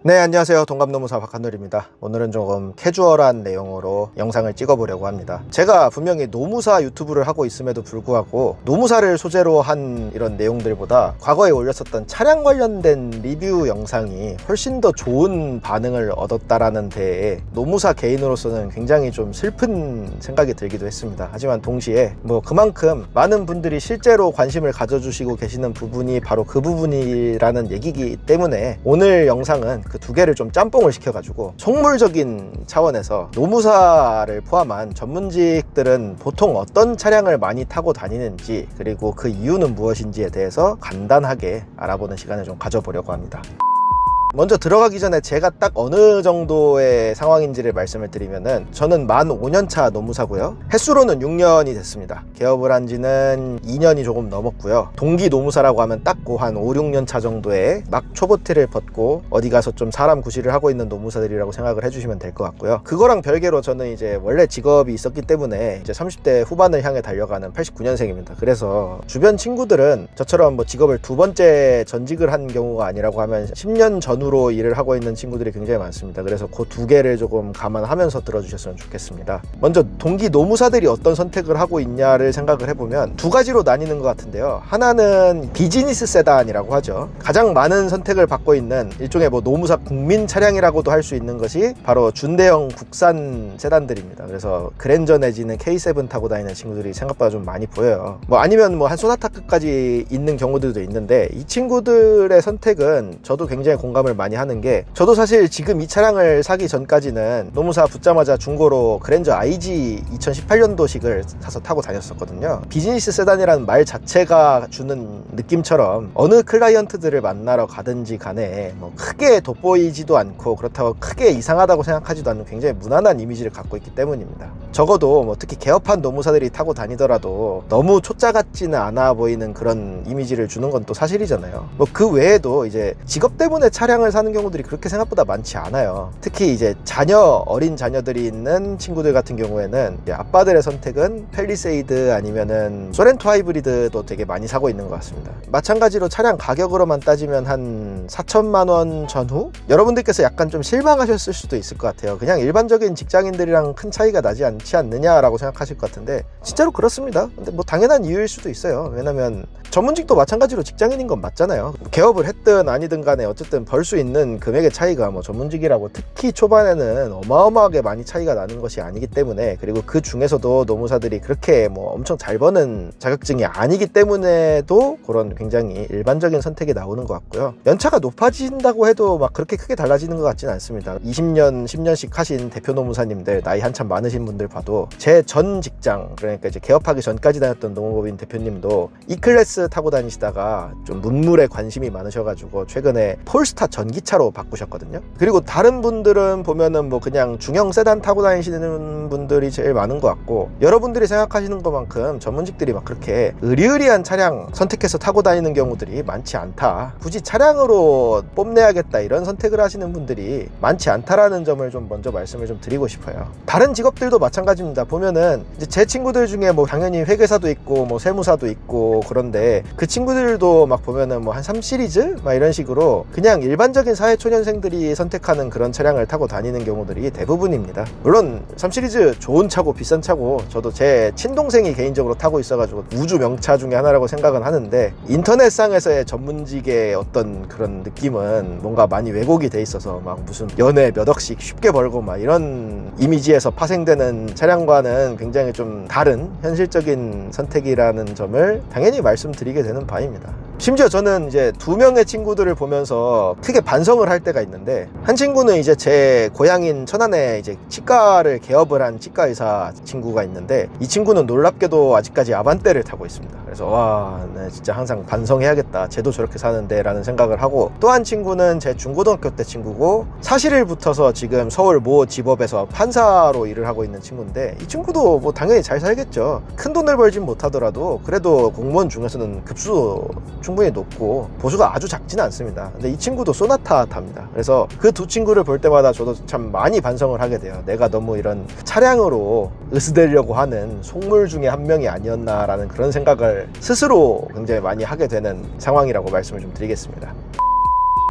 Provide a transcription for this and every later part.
네, 안녕하세요. 동갑노무사 박한돌입니다. 오늘은 조금 캐주얼한 내용으로 영상을 찍어보려고 합니다. 제가 분명히 노무사 유튜브를 하고 있음에도 불구하고 노무사를 소재로 한 이런 내용들보다 과거에 올렸었던 차량 관련된 리뷰 영상이 훨씬 더 좋은 반응을 얻었다라는 데에 노무사 개인으로서는 굉장히 좀 슬픈 생각이 들기도 했습니다. 하지만 동시에 그만큼 많은 분들이 실제로 관심을 가져주시고 계시는 부분이 바로 그 부분이라는 얘기이기 때문에 오늘 영상은 그 두 개를 좀 짬뽕을 시켜가지고 속물적인 차원에서 노무사를 포함한 전문직들은 보통 어떤 차량을 많이 타고 다니는지, 그리고 그 이유는 무엇인지에 대해서 간단하게 알아보는 시간을 좀 가져보려고 합니다. 먼저 들어가기 전에 제가 딱 어느 정도의 상황인지를 말씀을 드리면은, 저는 만 5년차 노무사고요. 횟수로는 6년이 됐습니다. 개업을 한 지는 2년이 조금 넘었고요. 동기 노무사라고 하면 딱 한 5, 6년 차 정도에 막 초보티를 벗고 어디 가서 좀 사람 구실을 하고 있는 노무사들이라고 생각을 해주시면 될 것 같고요. 그거랑 별개로 저는 이제 원래 직업이 있었기 때문에 이제 30대 후반을 향해 달려가는 89년생입니다. 그래서 주변 친구들은 저처럼 직업을 두 번째 전직을 한 경우가 아니라고 하면 10년 전후로 일을 하고 있는 친구들이 굉장히 많습니다. 그래서 그 두 개를 조금 감안하면서 들어주셨으면 좋겠습니다. 먼저 동기 노무사들이 어떤 선택을 하고 있냐를 생각을 해보면 두 가지로 나뉘는 것 같은데요. 하나는 비즈니스 세단이라고 하죠. 가장 많은 선택을 받고 있는 일종의 노무사 국민 차량이라고도 할 수 있는 것이 바로 준대형 국산 세단들입니다. 그래서 그랜저 내지는 K7 타고 다니는 친구들이 생각보다 좀 많이 보여요. 아니면 한 소나타급까지 있는 경우들도 있는데, 이 친구들의 선택은 저도 굉장히 공감을 많이 하는 게, 저도 사실 지금 이 차량을 사기 전까지는 노무사 붙자마자 중고로 그랜저 IG 2018년도식을 사서 타고 다녔었거든요. 비즈니스 세단이라는 말 자체가 주는 느낌처럼 어느 클라이언트들을 만나러 가든지 간에 크게 돋보이지도 않고 그렇다고 크게 이상하다고 생각하지도 않는 굉장히 무난한 이미지를 갖고 있기 때문입니다. 적어도 특히 개업한 노무사들이 타고 다니더라도 너무 초짜 같지는 않아 보이는 그런 이미지를 주는 건 또 사실이잖아요. 그 외에도 이제 직업 때문에 차량을 사는 경우들이 그렇게 생각보다 많지 않아요. 특히 이제 어린 자녀들이 있는 친구들 같은 경우에는 아빠들의 선택은 팰리세이드 아니면은 소렌토 하이브리드도 되게 많이 사고 있는 것 같습니다. 마찬가지로 차량 가격으로만 따지면 한 4천만 원 전후? 여러분들께서 약간 좀 실망하셨을 수도 있을 것 같아요. 그냥 일반적인 직장인들이랑 큰 차이가 나지 않지 않느냐라고 생각하실 것 같은데, 진짜로 그렇습니다. 근데 당연한 이유일 수도 있어요. 왜냐면 전문직도 마찬가지로 직장인인 건 맞잖아요. 개업을 했든 아니든 간에 어쨌든 벌 수 있는 금액의 차이가 전문직이라고 특히 초반에는 어마어마하게 많이 차이가 나는 것이 아니기 때문에, 그리고 그 중에서도 노무사들이 그렇게 엄청 잘 버는 자격증이 아니기 때문에도 그런 굉장히 일반적인 선택이 나오는 것 같고요. 연차가 높아진다고 해도 그렇게 크게 달라지는 것 같지는 않습니다. 20년, 10년씩 하신 대표 노무사님들, 나이 한참 많으신 분들 봐도 제 전 직장, 그러니까 이제 개업하기 전까지 다녔던 노무법인 대표님도 E클래스 타고 다니시다가 좀 문물에 관심이 많으셔가지고 최근에 폴스타 전기차로 바꾸셨거든요. 그리고 다른 분들은 보면은 그냥 중형 세단 타고 다니시는 분들이 제일 많은 것 같고, 여러분들이 생각하시는 것만큼 전문직들이 그렇게 의리의리한 차량 선택해서 타고 다니는 경우들이 많지 않다. 굳이 차량으로 뽐내야겠다 이런 선택을 하시는 분들이 많지 않다라는 점을 좀 먼저 말씀을 좀 드리고 싶어요. 다른 직업들도 마찬가지입니다. 보면은 이제 제 친구들 중에 당연히 회계사도 있고 세무사도 있고, 그런데 그 친구들도 보면은 한 3시리즈? 이런 식으로 그냥 일반적인 사회초년생들이 선택하는 그런 차량을 타고 다니는 경우들이 대부분입니다. 물론 3시리즈 좋은 차고 비싼 차고, 저도 제 친동생이 개인적으로 타고 있어가지고 우주 명차 중에 하나라고 생각은 하는데, 인터넷상에서의 전문직의 어떤 그런 느낌은 뭔가 많이 왜곡이 돼 있어서 무슨 연에 몇 억씩 쉽게 벌고 이런 이미지에서 파생되는 차량과는 굉장히 좀 다른 현실적인 선택이라는 점을 당연히 말씀드리게 되는 바입니다. 심지어 저는 이제 두 명의 친구들을 보면서 크게 반성을 할 때가 있는데, 한 친구는 이제 제 고향인 천안에 이제 치과를 개업을 한 치과 의사 친구가 있는데, 이 친구는 놀랍게도 아직까지 아반떼를 타고 있습니다. 그래서 와, 네, 진짜 항상 반성해야겠다. 쟤도 저렇게 사는데 라는 생각을 하고, 또 한 친구는 제 중고등학교 때 친구고 사시를 붙어서 지금 서울 모 지법에서 판사로 일을 하고 있는 친구인데, 이 친구도 당연히 잘 살겠죠. 큰 돈을 벌진 못하더라도 그래도 공무원 중에서는 급수도 충분히 높고 보수가 아주 작지는 않습니다. 근데 이 친구도 소나타 탑니다. 그래서 그 두 친구를 볼 때마다 저도 참 많이 반성을 하게 돼요. 내가 너무 이런 차량으로 으스대려고 하는 속물 중에 한 명이 아니었나라는 그런 생각을 스스로 굉장히 많이 하게 되는 상황이라고 말씀을 좀 드리겠습니다.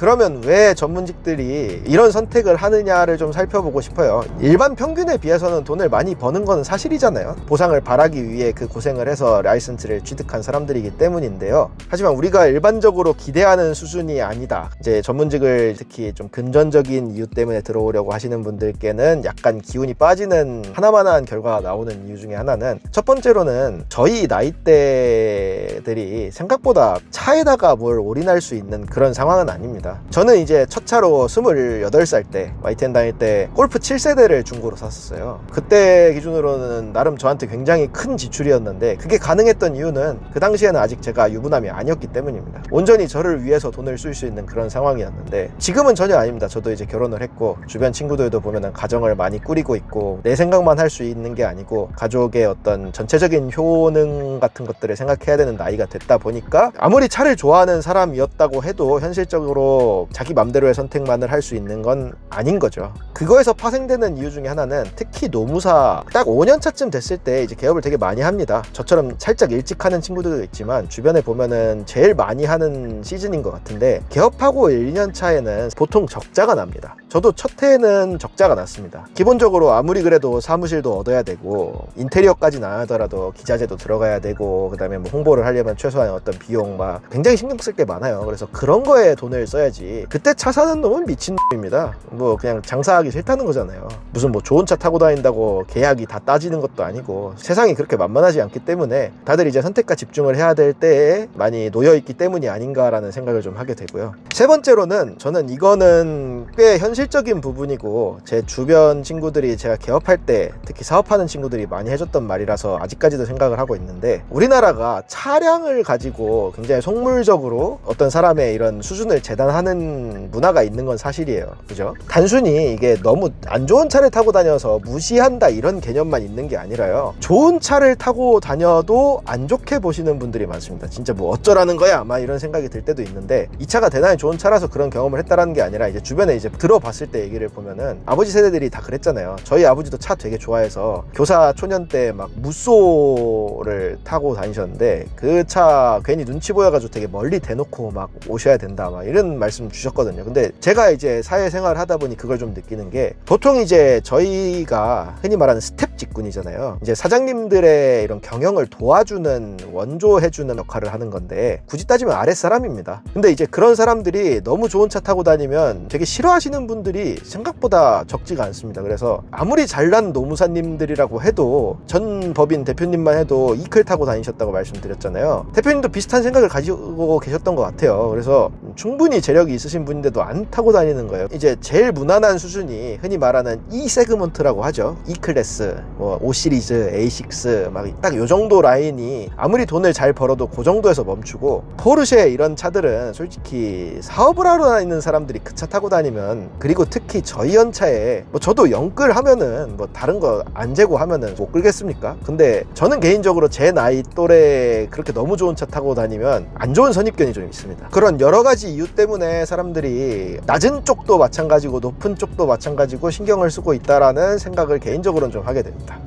그러면 왜 전문직들이 이런 선택을 하느냐를 좀 살펴보고 싶어요. 일반 평균에 비해서는 돈을 많이 버는 건 사실이잖아요. 보상을 바라기 위해 그 고생을 해서 라이선스를 취득한 사람들이기 때문인데요. 하지만 우리가 일반적으로 기대하는 수준이 아니다. 이제 전문직을 특히 좀 금전적인 이유 때문에 들어오려고 하시는 분들께는 약간 기운이 빠지는 하나만한 결과가 나오는 이유 중에 하나는, 첫 번째로는 저희 나이대들이 생각보다 차에다가 뭘 올인할 수 있는 그런 상황은 아닙니다. 저는 이제 첫 차로 28살 때 YTN 다닐 때 골프 7세대를 중고로 샀었어요. 그때 기준으로는 나름 저한테 굉장히 큰 지출이었는데, 그게 가능했던 이유는 그 당시에는 아직 제가 유부남이 아니었기 때문입니다. 온전히 저를 위해서 돈을 쓸 수 있는 그런 상황이었는데, 지금은 전혀 아닙니다. 저도 이제 결혼을 했고 주변 친구들도 보면은 가정을 많이 꾸리고 있고, 내 생각만 할 수 있는 게 아니고 가족의 어떤 전체적인 효능 같은 것들을 생각해야 되는 나이가 됐다 보니까, 아무리 차를 좋아하는 사람이었다고 해도 현실적으로 자기 맘대로의 선택만을 할 수 있는 건 아닌 거죠. 그거에서 파생되는 이유 중에 하나는, 특히 노무사 딱 5년 차쯤 됐을 때 이제 개업을 되게 많이 합니다. 저처럼 살짝 일찍 하는 친구들도 있지만 주변에 보면은 제일 많이 하는 시즌인 것 같은데, 개업하고 1년 차에는 보통 적자가 납니다. 저도 첫 해에는 적자가 났습니다. 기본적으로 아무리 그래도 사무실도 얻어야 되고, 인테리어까지는 안 하더라도 기자재도 들어가야 되고, 그 다음에 뭐 홍보를 하려면 최소한 어떤 비용 막 굉장히 신경 쓸 게 많아요. 그래서 그런 거에 돈을 써야지. 그때 차 사는 놈은 미친놈입니다. 뭐 그냥 장사하기 싫다는 거잖아요. 무슨 뭐 좋은 차 타고 다닌다고 계약이 다 따지는 것도 아니고, 세상이 그렇게 만만하지 않기 때문에 다들 이제 선택과 집중을 해야 될 때에 많이 놓여있기 때문이 아닌가라는 생각을 좀 하게 되고요. 세 번째로는, 저는 이거는 꽤 현실적인 부분이고, 제 주변 친구들이 제가 개업할 때 특히 사업하는 친구들이 많이 해줬던 말이라서 아직까지도 생각을 하고 있는데, 우리나라가 차량을 가지고 굉장히 속물적으로 어떤 사람의 이런 수준을 재단하는 문화가 있는 건 사실이에요. 그죠? 단순히 이게 너무 안 좋은 차를 타고 다녀서 무시한다 이런 개념만 있는 게 아니라요, 좋은 차를 타고 다녀도 안 좋게 보시는 분들이 많습니다. 진짜 뭐 어쩌라는 거야 아마 이런 생각이 들 때도 있는데, 이 차가 대단히 좋은 차라서 그런 경험을 했다라는 게 아니라, 이제 주변에 이제 들어봤을 때 얘기를 보면은 아버지 세대들이 다 그랬잖아요. 저희 아버지도 차 되게 좋아해서 교사 초년 때 막 무쏘를 타고 다니셨는데, 그 차 괜히 눈치 보여가지고 되게 멀리 대놓고 막 오셔야 된다 막 이런 말씀 주셨거든요. 근데 제가 이제 사회생활을 하다 보니 그걸 좀 느끼는 게, 보통 이제 저희가 흔히 말하는 스텝 직군이잖아요. 이제 사장님들의 이런 경영을 도와주는, 원조해주는 역할을 하는 건데, 굳이 따지면 아랫사람입니다. 근데 이제 그런 사람들이 너무 좋은 차 타고 다니면 되게 싫어하시는 분들이 생각보다 적지가 않습니다. 그래서 아무리 잘난 노무사님들이라고 해도, 전 법인 대표님만 해도 이클 타고 다니셨다고 말씀드렸잖아요. 대표님도 비슷한 생각을 가지고 계셨던 것 같아요. 그래서 충분히 재력이 있으신 분인데도 안 타고 다니는 거예요. 이제 제일 무난한 수준이 흔히 말하는 E 세그먼트라고 하죠. E 클래스, 뭐 O 시리즈, A6 막 딱 요 정도 라인이 아무리 돈을 잘 벌어도 그 정도에서 멈추고, 포르쉐 이런 차들은 솔직히 사업을 하러 다니는 사람들이 그 차 타고 다니면, 그리고 특히 저희 연차에 뭐 저도 영끌 하면은 뭐 다른 거 안 재고 하면은 못 끌겠습니까? 근데 저는 개인적으로 제 나이 또래 그렇게 너무 좋은 차 타고 다니면 안 좋은 선입견이 좀 있습니다. 그런 여러 가지 이유 때문에 사람들이 낮은 쪽도 마찬가지고 높은 쪽도 마찬가지고 신경을 쓰고 있다라는 생각을 개인적으로는 좀 하게 됩니다.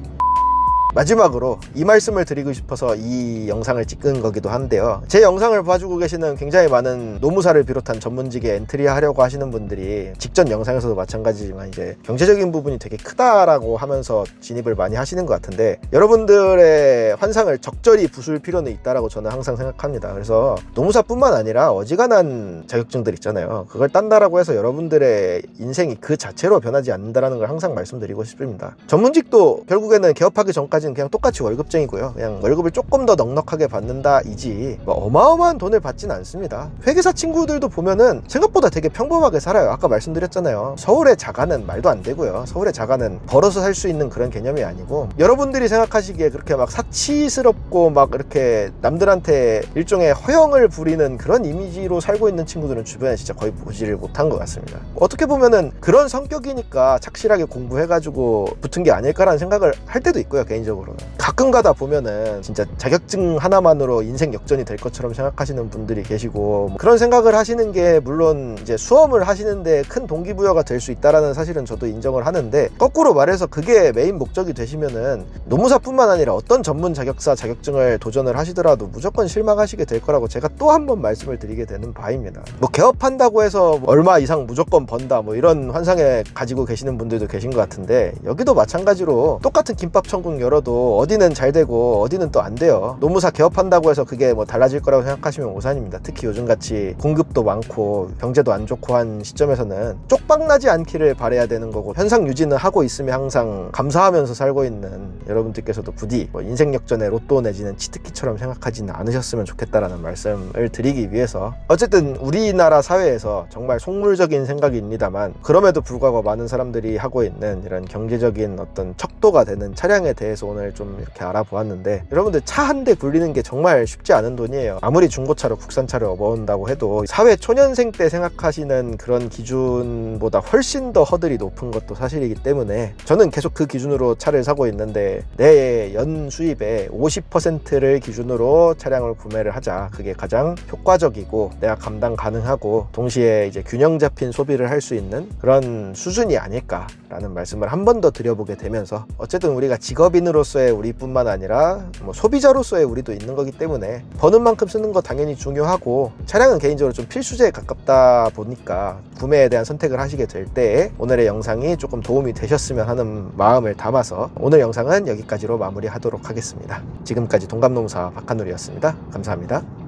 마지막으로 이 말씀을 드리고 싶어서 이 영상을 찍은 거기도 한데요, 제 영상을 봐주고 계시는 굉장히 많은 노무사를 비롯한 전문직에 엔트리하려고 하시는 분들이, 직전 영상에서도 마찬가지지만 이제 경제적인 부분이 되게 크다라고 하면서 진입을 많이 하시는 것 같은데, 여러분들의 환상을 적절히 부술 필요는 있다라고 저는 항상 생각합니다. 그래서 노무사뿐만 아니라 어지간한 자격증들 있잖아요. 그걸 딴다라고 해서 여러분들의 인생이 그 자체로 변하지 않는다라는 걸 항상 말씀드리고 싶습니다. 전문직도 결국에는 개업하기 전까지 그냥 똑같이 월급쟁이고요. 그냥 월급을 조금 더 넉넉하게 받는다이지 뭐 어마어마한 돈을 받진 않습니다. 회계사 친구들도 보면은 생각보다 되게 평범하게 살아요. 아까 말씀드렸잖아요. 서울의 자가는 말도 안 되고요. 서울의 자가는 벌어서 살 수 있는 그런 개념이 아니고, 여러분들이 생각하시기에 그렇게 막 사치스럽고 막 이렇게 남들한테 일종의 허영을 부리는 그런 이미지로 살고 있는 친구들은 주변에 진짜 거의 보지를 못한 것 같습니다. 어떻게 보면은 그런 성격이니까 착실하게 공부해가지고 붙은 게 아닐까라는 생각을 할 때도 있고요, 개인적으로. 개인적으로는. 가끔가다 보면은 진짜 자격증 하나만으로 인생 역전이 될 것처럼 생각하시는 분들이 계시고, 뭐 그런 생각을 하시는 게 물론 이제 수험을 하시는데 큰 동기부여가 될 수 있다라는 사실은 저도 인정을 하는데, 거꾸로 말해서 그게 메인 목적이 되시면은 노무사뿐만 아니라 어떤 전문 자격사 자격증을 도전을 하시더라도 무조건 실망하시게 될 거라고 제가 또 한 번 말씀을 드리게 되는 바입니다. 뭐 개업한다고 해서 얼마 이상 무조건 번다 뭐 이런 환상에 가지고 계시는 분들도 계신 것 같은데, 여기도 마찬가지로 똑같은 김밥 천국 열어도 어디는 잘 되고 어디는 또 안 돼요. 노무사 개업한다고 해서 그게 뭐 달라질 거라고 생각하시면 오산입니다. 특히 요즘같이 공급도 많고 경제도 안 좋고 한 시점에서는 쪽박나지 않기를 바라야 되는 거고, 현상 유지는 하고 있으면 항상 감사하면서 살고 있는 여러분들께서도 부디 뭐 인생 역전의 로또 내지는 치트키처럼 생각하지는 않으셨으면 좋겠다라는 말씀을 드리기 위해서, 어쨌든 우리나라 사회에서 정말 속물적인 생각입니다만 그럼에도 불구하고 많은 사람들이 하고 있는 이런 경제적인 어떤 척도가 되는 차량에 대해서 오늘 좀 이렇게 알아보았는데, 여러분들 차 한 대 굴리는 게 정말 쉽지 않은 돈이에요. 아무리 중고차로 국산차를 업어온다고 해도 사회 초년생 때 생각하시는 그런 기준보다 훨씬 더 허들이 높은 것도 사실이기 때문에, 저는 계속 그 기준으로 차를 사고 있는데 내 연 수입의 50%를 기준으로 차량을 구매를 하자. 그게 가장 효과적이고 내가 감당 가능하고 동시에 이제 균형 잡힌 소비를 할 수 있는 그런 수준이 아닐까라는 말씀을 한 번 더 드려보게 되면서, 어쨌든 우리가 직업인으로서의 우리뿐만 아니라 뭐 소비자로서의 우리도 있는 거기 때문에 버는 만큼 쓰는 거 당연히 중요하고, 차량은 개인적으로 좀 필수제에 가깝다 보니까 구매에 대한 선택을 하시게 될 때 오늘의 영상이 조금 도움이 되셨으면 하는 마음을 담아서 오늘 영상은 여기까지로 마무리하도록 하겠습니다. 지금까지 동갑노무사 박한울이었습니다. 감사합니다.